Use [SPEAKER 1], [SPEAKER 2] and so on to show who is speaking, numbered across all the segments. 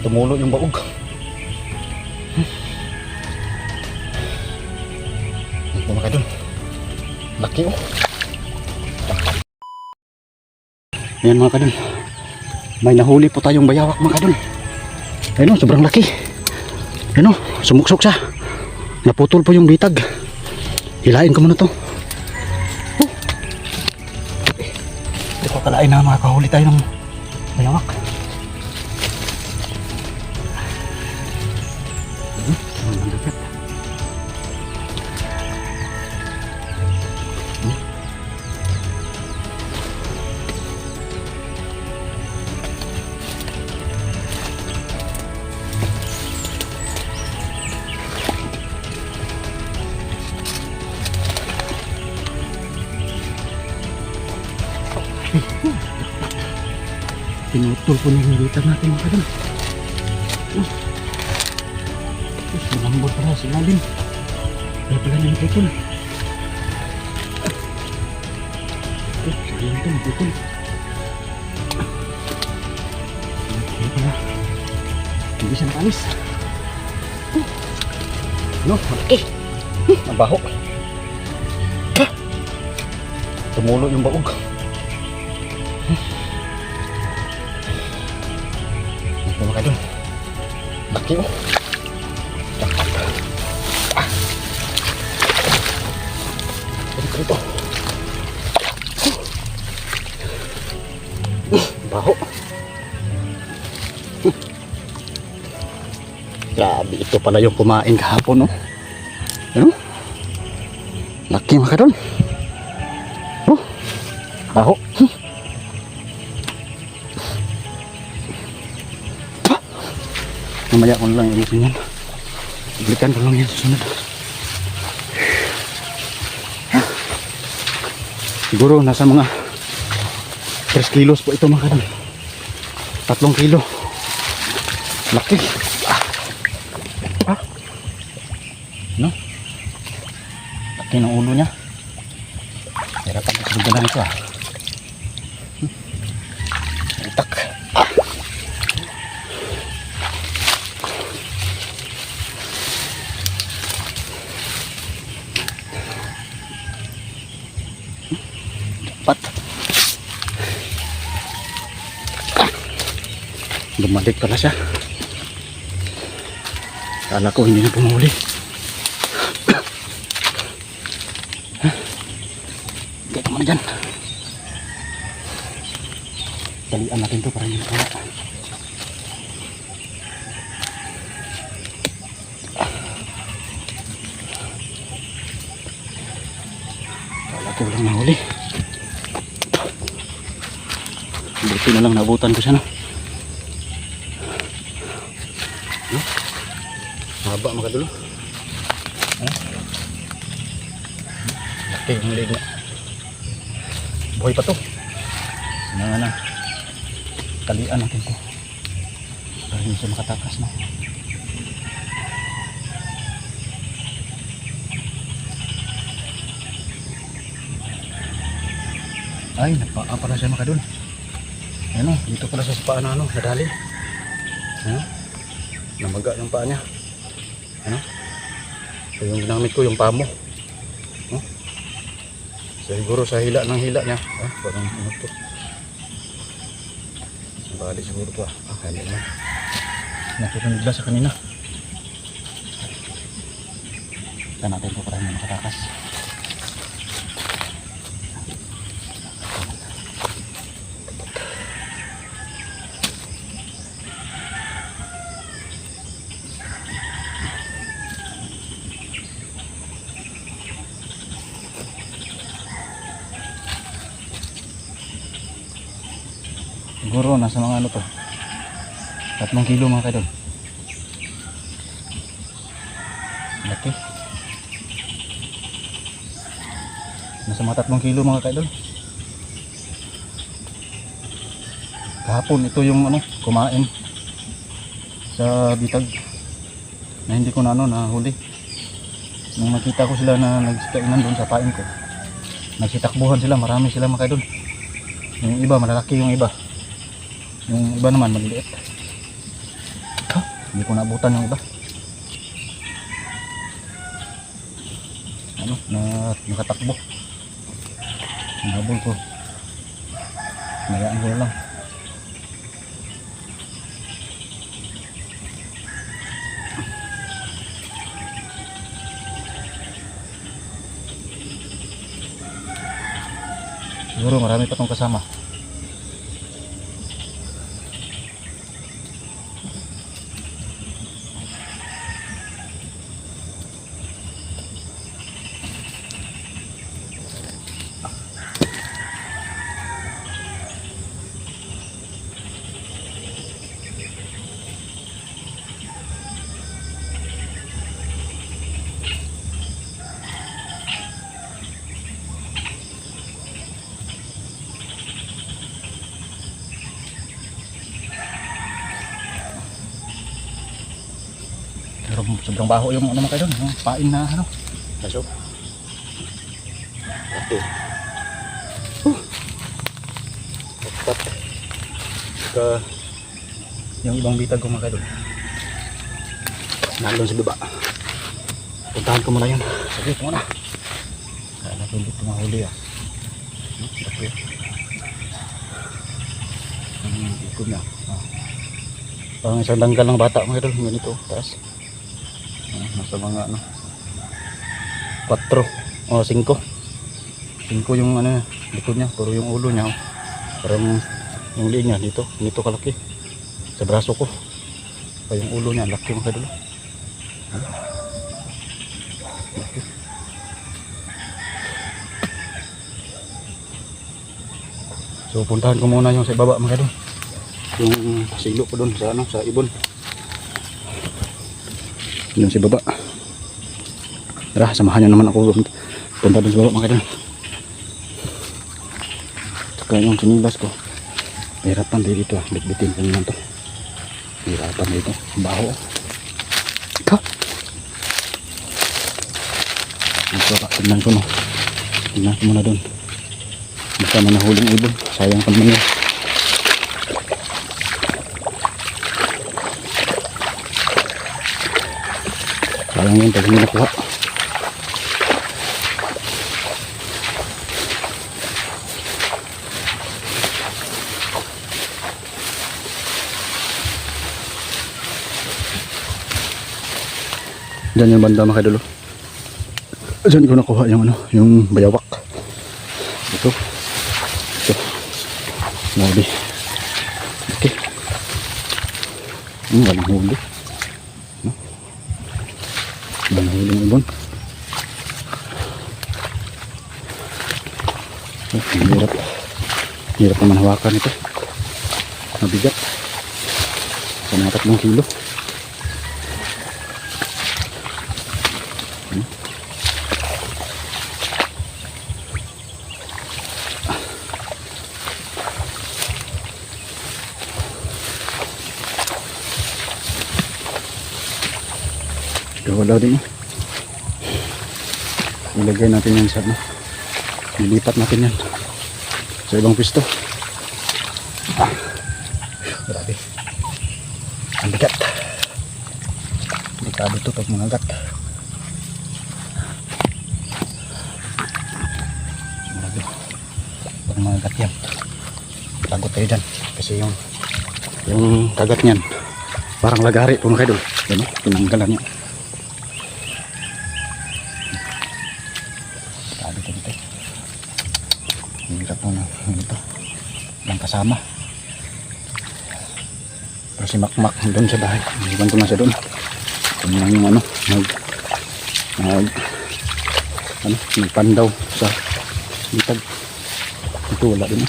[SPEAKER 1] Tumulo yung baog. Ito mga kadol. Laki oh. Ayan mga kadol. May nahuli po tayong bayawak mga kadol. Ayun oh, sobrang laki. Ayun oh, sumuksok siya. Naputol po yung bitag. Hilain ko muna to. Hindi ko kalain na makakahuli tayo ng bayawak. Pinutol po niya yung bitag natin mga kadol. Malambot pala sa ilalim. Kaya pala niya naputol. Sayang ito naputol. Kaya pala hindi siya nakalis. Ano? Malaki. Mabaho. Tumulo yung baog. Ito mga kadol. Laki oh. Dito. Baho. Grabe, ito pala yung kumain kahapon no. Ano? Laki mga kadol. Oh. Baho. Mamaya ko lang ilisin yan. Iblikan ko lang yan susunod. Siguro nasa mga 3 kilos po ito mga kadol. 3 kilo. Laki. No? Laki ng ulo niya. Hirapan ko sa na ito Itak. Dapat. Bumalik pala siya. Kala ko hindi na pumuli. Hindi ka muna dyan. Talian natin ito para hindi nakawala. Kala ko lang nahuli. Buti na lang nabutan ko siya no. Haba mga kadol. Laki yung leg na. Buhay pa to. Na. Talian natin to. Para hindi siya makatakas no. Ay, napaan pala siya mga kadol. Ano, dito pala sa paa na nadali. Namaga yung paa niya. Ano? So yung ginamit ko yung pamo. Siguro sa hila ng hila niya. Parang ano to. Bali siguro to kaya naman. Nakikinig lang sa kanina. Kita natin ito para hindi makatakas. Siguro nasa mga ano to 3 kilo mga kadol. Laki. Nasa mga 3 kilo mga kadol. Kahapon ito yung ano kumain sa bitag na hindi ko na nahuli. Nung nakita ko sila na nagsikainan doon sa pain ko, nagsitakbuhan sila, marami sila mga kadol. Yung iba malalaki, yung iba naman maliliit. Hindi ko naabutan yung iba. Ano, nakatakbo. Nabol ko. Nayaan ko lang. Siguro marami pa tong kasama. Pero sobrang baho yung ano mga kaidol, yung pain na ano. Kaso. Okay. Tapat. Saka yung ibang bitag ko mga kaidol. Nandun sa baba. Puntahan ko muna yun. Saglit muna. Kaya natin dito mahuli ah. Okay. Ikot na. Parang isang danggal ng bata mga kaidol. Ganito. Taas. Nasa mga ano 4 o 5 yung ano likod niya, pero yung ulo niya parang yung liig niya dito kalaki sa braso ko, pa yung ulo niya laki mga kadulo. So puntahan ko muna yung sa ibaba mga kadulo, yung silo ko doon sa ano sa ibon. Yun si baba. Tara, samahan nyo naman ako punta dun sa baba mga kaidol. Saka yung sinilas ko, hirapan dito ah, bitbitin ko naman to. Hirapan dito, baho. Ha? Ito ka, tignan ko no. Tignan ko muna dun. Baka man nahuling ibon, sayang pa naman yun. Sayang yun pag hindi nakuha. Diyan yung banda mga kaidol. Diyan ko nakuha yung ano, yung bayawak. Ito. Grabe. Okay. Walang huli. Walang huli ng ibon. Hirap. Hirap naman hawakan ito. Mabigat. Sa mga 3 kilo. Wala din. Ilagay natin yan sa ano. Nilipat natin yan sa ibang pwesto. Grabe. Ang bigat. Delikado ito pag mga gat. Grabe. Pag mga gat yan, tagot tayo dyan. Kasi yung kagat niyan parang lagari po mga kaidol. Yan o, tinanggalan niya. Hirap po na ito lang kasama, pero si Makmak doon sa bahay, iwan ko na siya doon. Kung lang yung ano nagpandaw sa bitag ito, wala din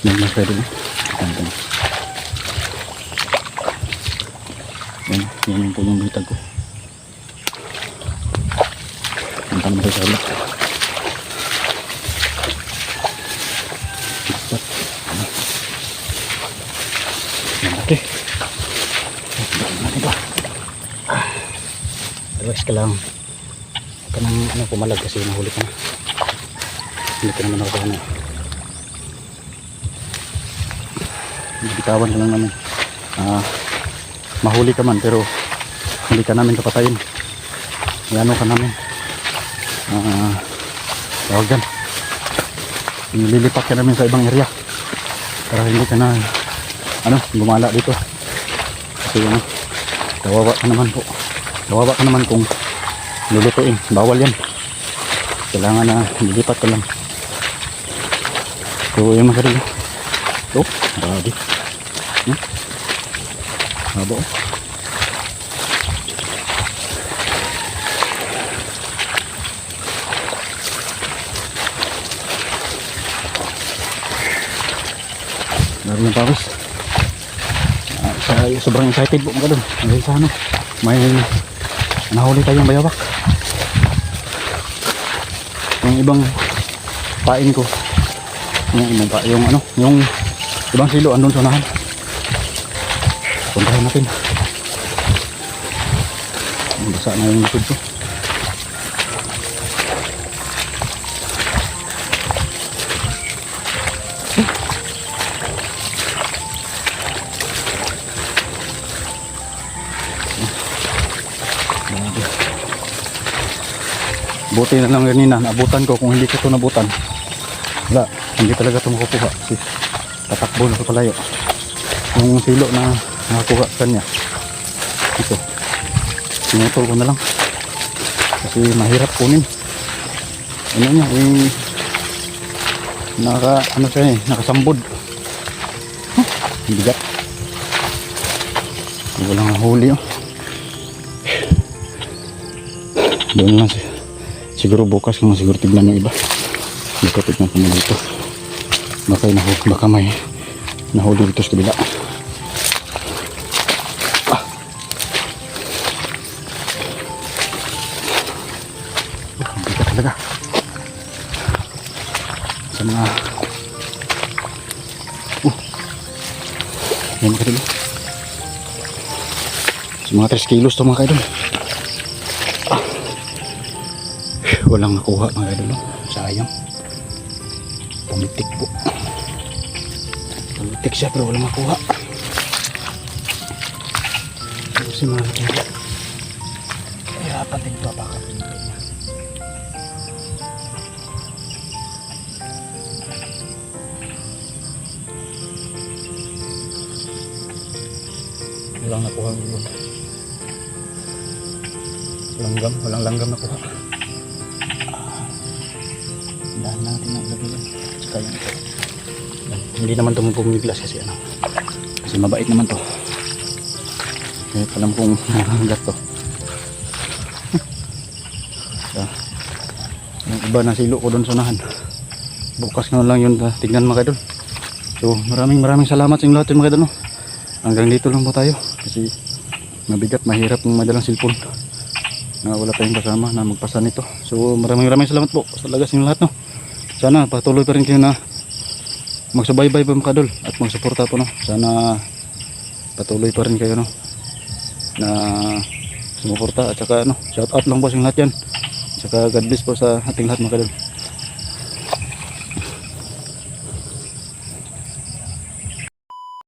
[SPEAKER 1] mas pwede na yan po yung bitag ko. Punta naman tayo sa ulat. Okay. Relax ka lang. Huwag ka nang pumalag kasi nahuli ka na. Hindi ka naman ako bitawan ka lang naman. mahuli ka man pero hindi ka namin kapatayin. Iano ka namin. Tawag dyan. Ililipat ka namin sa ibang area para hindi ka na gumala dito. Kasi kawawa ka naman po. Kawawa ka naman kung lulutuin. Bawal yan. Kailangan na lilipat ka lang. So yung mga rin. So, grabe. Haba oh. Grabe yung pawis. Sobrang excited po mga doon. Dahil sa may nahuli tayong bayawak. Yung ibang pain ko. Yung ibang silo andun sa unahan. Puntahan natin. Basa na yung likod ko. Buti na lang ganina, naabutan ko. Kung hindi ko ito nabutan, wala, hindi talaga ito makukuha kasi tatakbo na ito palayo. Yung silo na nakakuha kanya ito, sinutol ko na lang kasi mahirap kunin. Niya nakasambod. Bigat. Walang huli doon lang siya. Siguro bukas kung siguro tignan ng iba. Dito tignan ko muna ito. Baka may nahuli dito sa kabila. Ang bigat talaga. Sa mga yan mga kadol. Sa mga 3 kilos ito mga kadol. Walang nakuha mga idol. Sayang. Pumitik po. Pumitik siya pero walang nakuha. Kasi mga idol, hirapan din ito apakan. Walang nakuha ng ilog. Walang langgam nakuha. Dahan natin ang lagyan. Saka yung ito. Hindi naman ito pumiglas kasi kasi mabait naman to. Kaya alam kong nanganggat to. So, yung iba na silo ko doon sa unahan. Bukas nga lang yun tignan mga idol. So maraming salamat sa inyo lahat mga idol. Hanggang dito lang po tayo. Kasi mabigat, mahirap ng madalang cellphone na wala tayong kasama na magpasa nito. So maraming salamat po sa lagas ng lahat Sana patuloy pa rin kayo na magsubaybay po mga kadol at magsuporta po Sana patuloy pa rin kayo na sumuporta at saka shout out lang po sa lahat yan. Saka God bless po sa ating lahat mga kadol.